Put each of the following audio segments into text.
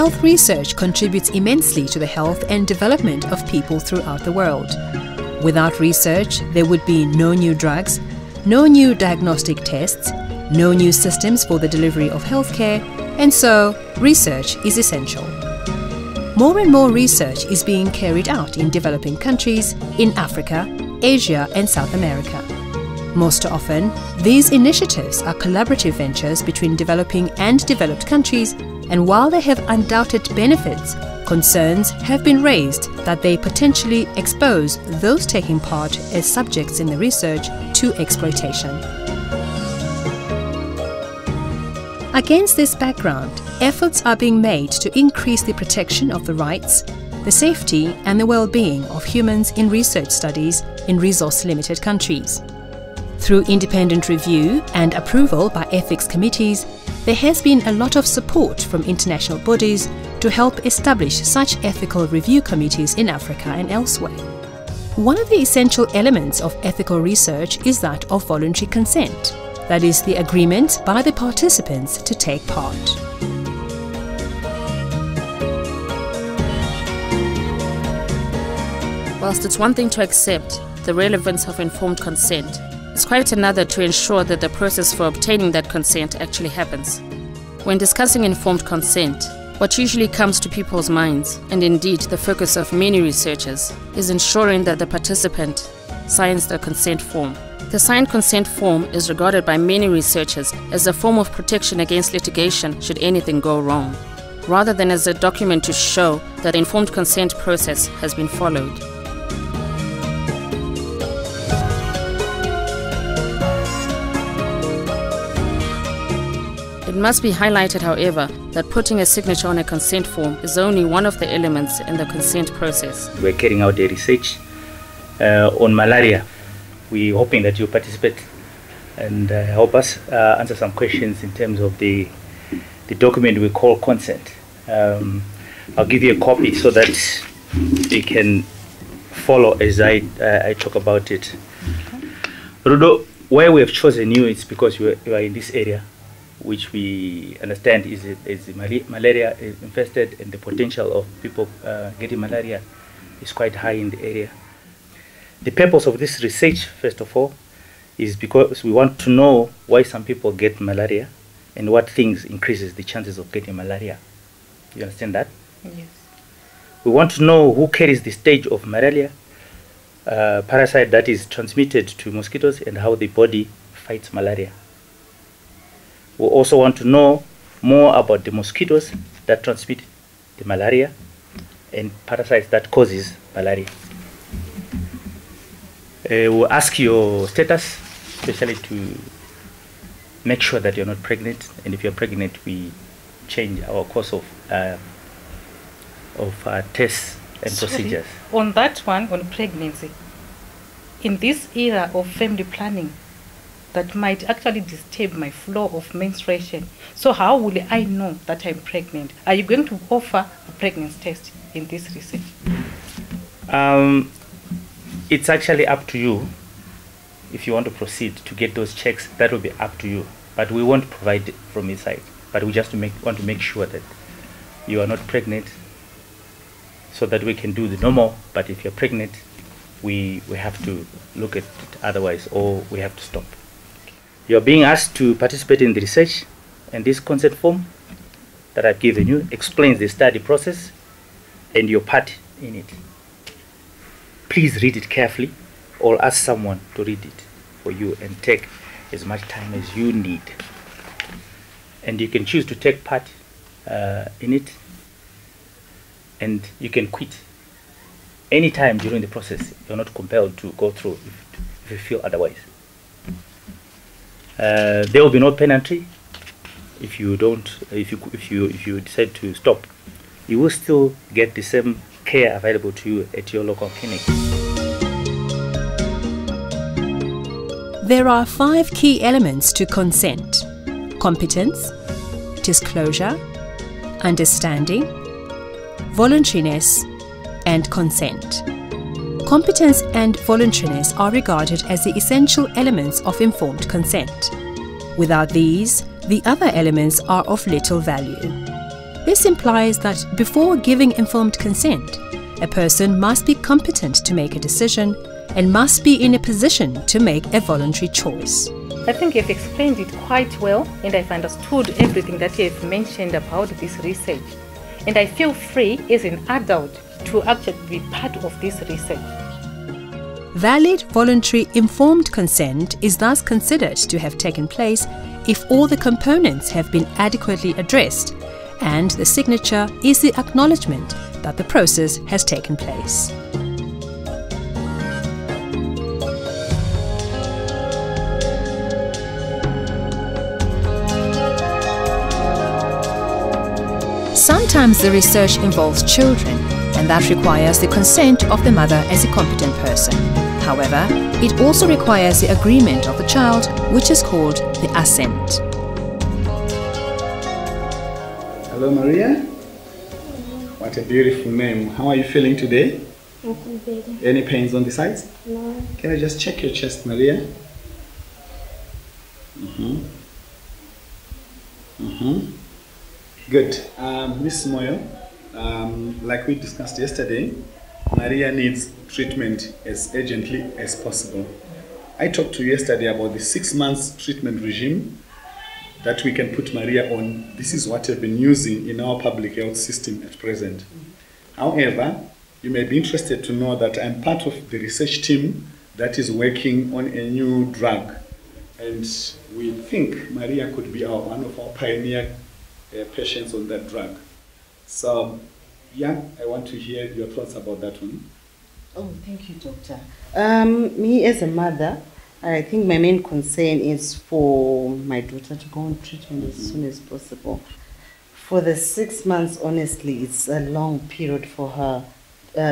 Health research contributes immensely to the health and development of people throughout the world. Without research, there would be no new drugs, no new diagnostic tests, no new systems for the delivery of healthcare, and so research is essential. More and more research is being carried out in developing countries, in Africa, Asia and South America. Most often, these initiatives are collaborative ventures between developing and developed countries, and while they have undoubted benefits, concerns have been raised that they potentially expose those taking part as subjects in the research to exploitation. Against this background, efforts are being made to increase the protection of the rights, the safety and the well-being of humans in research studies in resource-limited countries. Through independent review and approval by ethics committees, there has been a lot of support from international bodies to help establish such ethical review committees in Africa and elsewhere. One of the essential elements of ethical research is that of voluntary consent, that is, the agreement by the participants to take part. Whilst it's one thing to accept the relevance of informed consent, it's quite another to ensure that the process for obtaining that consent actually happens. When discussing informed consent, what usually comes to people's minds, and indeed the focus of many researchers, is ensuring that the participant signs the consent form. The signed consent form is regarded by many researchers as a form of protection against litigation should anything go wrong, rather than as a document to show that the informed consent process has been followed. It must be highlighted, however, that putting a signature on a consent form is only one of the elements in the consent process. We're carrying out a research on malaria. We're hoping that you participate and help us answer some questions in terms of the document we call consent. I'll give you a copy so that you can follow as I talk about it. Rudo, why we have chosen you is because you are in this area, which we understand is malaria infested, and the potential of people getting malaria is quite high in the area. The purpose of this research, first of all, is because we want to know why some people get malaria and what things increases the chances of getting malaria. You understand that? Yes. We want to know who carries the stage of malaria, parasite that is transmitted to mosquitoes, and how the body fights malaria. We also want to know more about the mosquitoes that transmit the malaria and parasites that causes malaria. We'll ask your status, especially to make sure that you're not pregnant, and if you're pregnant, we change our course of tests and procedures. On that one, on pregnancy, in this era of family planning, that might actually disturb my flow of menstruation. So how will I know that I'm pregnant? Are you going to offer a pregnancy test in this research? It's actually up to you. If you want to proceed to get those checks, that will be up to you. But we won't provide it from inside. But we just want to make sure that you are not pregnant, so that we can do the normal. But if you're pregnant, we have to look at it otherwise, or we have to stop. You're being asked to participate in the research, and this consent form that I've given you explains the study process and your part in it. Please read it carefully, or ask someone to read it for you, and take as much time as you need. And you can choose to take part in it, and you can quit anytime during the process. You're not compelled to go through if you feel otherwise. There will be no penalty if you decide to stop. You will still get the same care available to you at your local clinic. There are 5 key elements to consent: competence, disclosure, understanding, voluntariness, and consent. Competence and voluntariness are regarded as the essential elements of informed consent. Without these, the other elements are of little value. This implies that before giving informed consent, a person must be competent to make a decision and must be in a position to make a voluntary choice. I think you've explained it quite well, and I've understood everything that you've mentioned about this research. And I feel free as an adult to actually be part of this research. Valid voluntary informed consent is thus considered to have taken place if all the components have been adequately addressed and the signature is the acknowledgement that the process has taken place. Sometimes the research involves children, and that requires the consent of the mother as a competent person. However, it also requires the agreement of the child, which is called the assent. Hello, Maria. What a beautiful name. How are you feeling today? Any pains on the sides? No. Can I just check your chest, Maria? Good. Miss Moyo, like we discussed yesterday, Maria needs treatment as urgently as possible. I talked to you yesterday about the 6 months treatment regime that we can put Maria on. This is what we've been using in our public health system at present. However, you may be interested to know that I'm part of the research team that is working on a new drug. And we think Maria could be one of our pioneer patients on that drug. So, yeah, I want to hear your thoughts about that one. Oh, thank you, doctor. Me as a mother, I think my main concern is for my daughter to go on treatment as soon as possible. For the 6 months, honestly, it's a long period for her,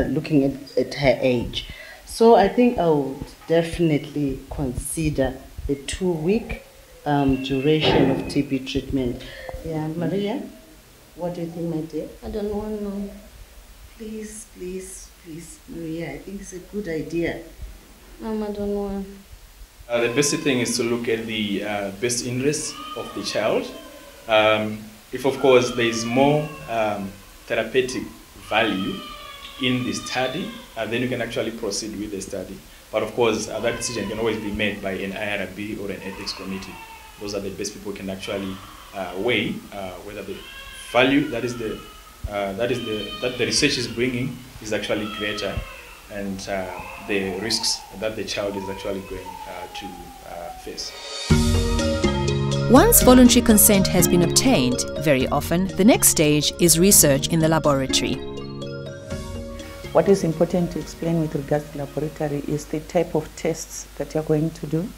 looking at her age. So I think I would definitely consider a 2-week duration of TB treatment. Yeah, Maria, what do you think, my dear? I don't want to. Please, Maria, I think it's a good idea. Mom, I don't want. The best thing is to look at the best interest of the child. If, of course, there is more therapeutic value in the study, then you can actually proceed with the study. But, of course, that decision can always be made by an IRB or an ethics committee. Those are the best people who can actually weigh whether the value that the research is bringing is actually greater, and the risks that the child is actually going to face. Once voluntary consent has been obtained, very often the next stage is research in the laboratory. What is important to explain with regards to laboratory is the type of tests that you're going to do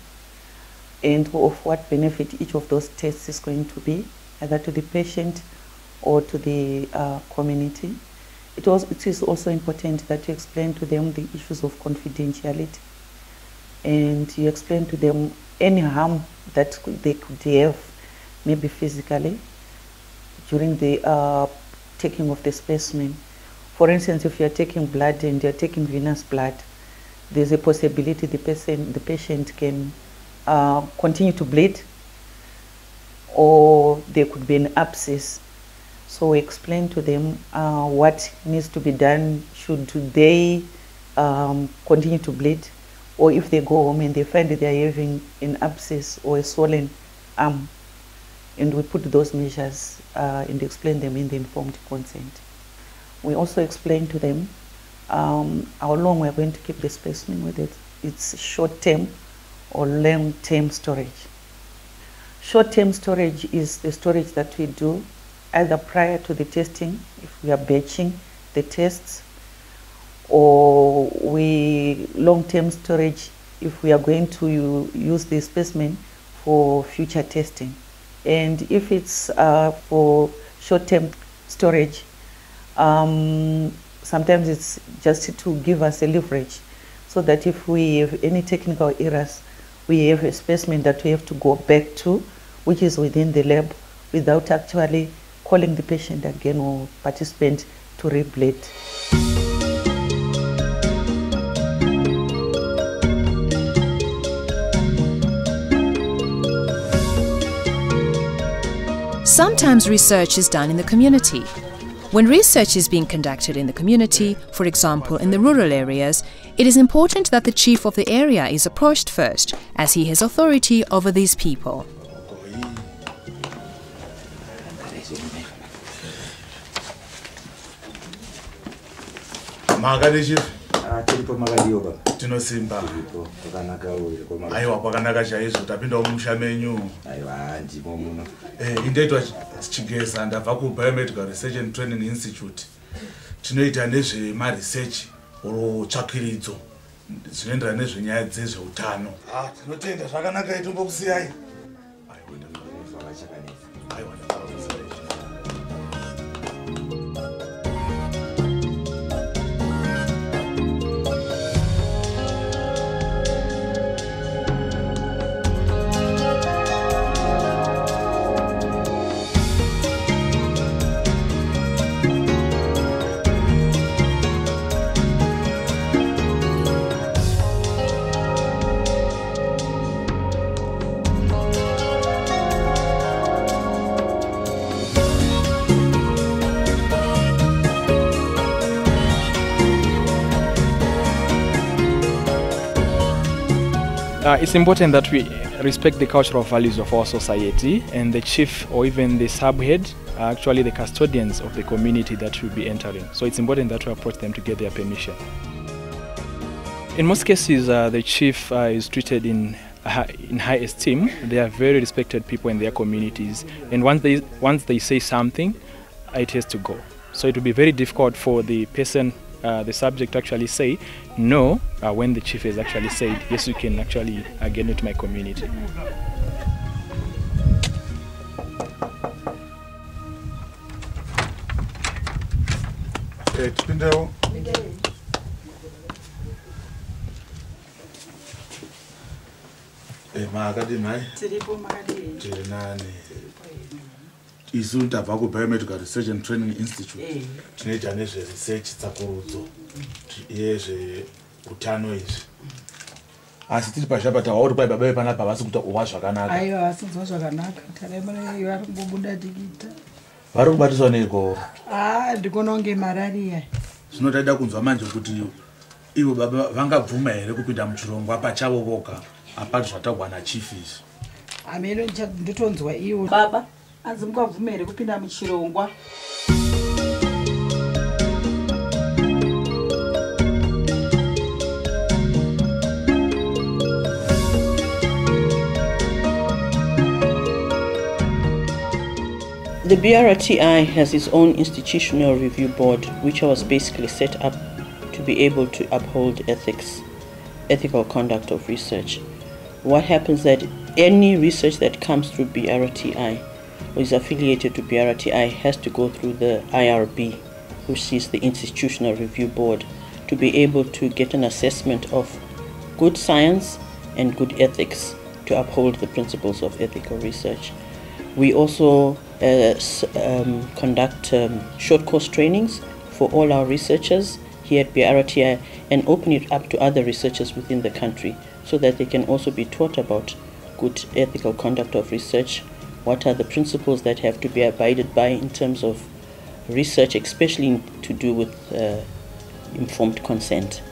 and of what benefit each of those tests is going to be, either to the patient or to the community. It is also important that you explain to them the issues of confidentiality, and you explain to them any harm that they could have, maybe physically, during the taking of the specimen. For instance, if you're taking blood and you're taking venous blood, there's a possibility the patient can continue to bleed, or there could be an abscess. So we explain to them what needs to be done should they continue to bleed, or if they go home and they find that they're having an abscess or a swollen arm. And we put those measures and explain them in the informed consent. We also explain to them how long we're going to keep the specimen, whether it's short-term or long-term storage. Short-term storage is the storage that we do either prior to the testing, if we are batching the tests, or long-term storage if we are going to use the specimen for future testing. And if it's for short-term storage, sometimes it's just to give us a leverage, so that if we have any technical errors, we have a specimen that we have to go back to, which is within the lab, without actually calling the patient again or participant to rebleed. Sometimes research is done in the community. When research is being conducted in the community, for example in the rural areas, it is important that the chief of the area is approached first, as he has authority over these people. Tinosimba aiwa kwakanaka chaizvo tapindawo mumusha menyu indoitwa chingeza ndabva kuBiomedical Research and Training Institute tinoita nezvemaresearch tsvakwiridzo zvinoenderana nezvenyaya dzezveutano. Tinotenda zvakanaka itombokusiyai. It's important that we respect the cultural values of our society, and the chief or even the subhead are actually the custodians of the community that will be entering. So it's important that we approach them to get their permission. In most cases, the chief is treated in high esteem. They are very respected people in their communities, and once they say something, it has to go. So it will be very difficult for the person, the subject, to actually say no when the chief has actually said yes, you can actually get into my community. Isu ndabva kuBiomedical Research and Training Institute tinoita nezveresearch tsakurudzo yezveutano izvi. Asi tiri pashapa tauri kwai baba panapa vasi kuita uwa zvakanaka. Aiwa vasinzwa zvakanaka. Talemana vari kungobuda dikita. Vari kubatiswa neiko? Ndikuona kunge malaria. Zvino taida kunzwa manje kuti ivo baba vangabvuma here kupinda muchirongwa pachavo voga apati zvatagwa nachief izvi. Ameno nditonzwa iwo baba anzi mukabvuma here kupinda muchirongwa. The BRTI has its own institutional review board, which was basically set up to be able to uphold ethical conduct of research. What happens that any research that comes through BRTI or is affiliated to BRTI has to go through the IRB, which is the institutional review board, to be able to get an assessment of good science and good ethics to uphold the principles of ethical research. We also conduct short course trainings for all our researchers here at BRTI and open it up to other researchers within the country so that they can also be taught about good ethical conduct of research, what are the principles that have to be abided by in terms of research, especially to do with informed consent.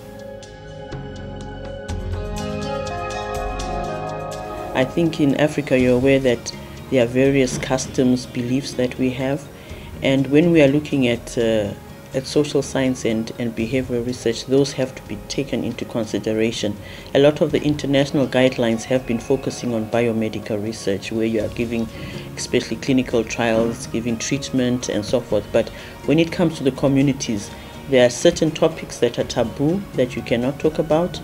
I think in Africa you're aware that there are various customs, beliefs that we have, and when we are looking at social science and behavioral research, those have to be taken into consideration. A lot of the international guidelines have been focusing on biomedical research, where you are giving especially clinical trials, giving treatment and so forth. But when it comes to the communities, there are certain topics that are taboo that you cannot talk about,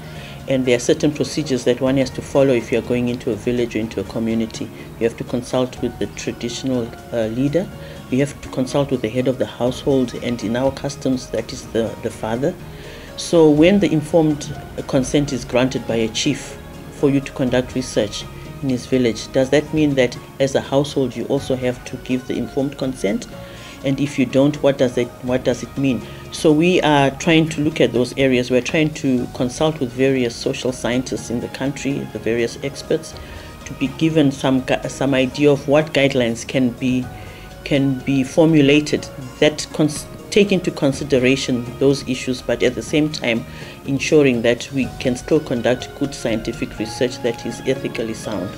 and there are certain procedures that one has to follow if you are going into a village or into a community. You have to consult with the traditional leader. You have to consult with the head of the household, and in our customs, that is the father. So when the informed consent is granted by a chief for you to conduct research in his village, does that mean that as a household you also have to give the informed consent? And if you don't, what does it mean? So we are trying to look at those areas. We're trying to consult with various social scientists in the country, the various experts, to be given some idea of what guidelines can be can be formulated that take into consideration those issues, but at the same time ensuring that we can still conduct good scientific research that is ethically sound.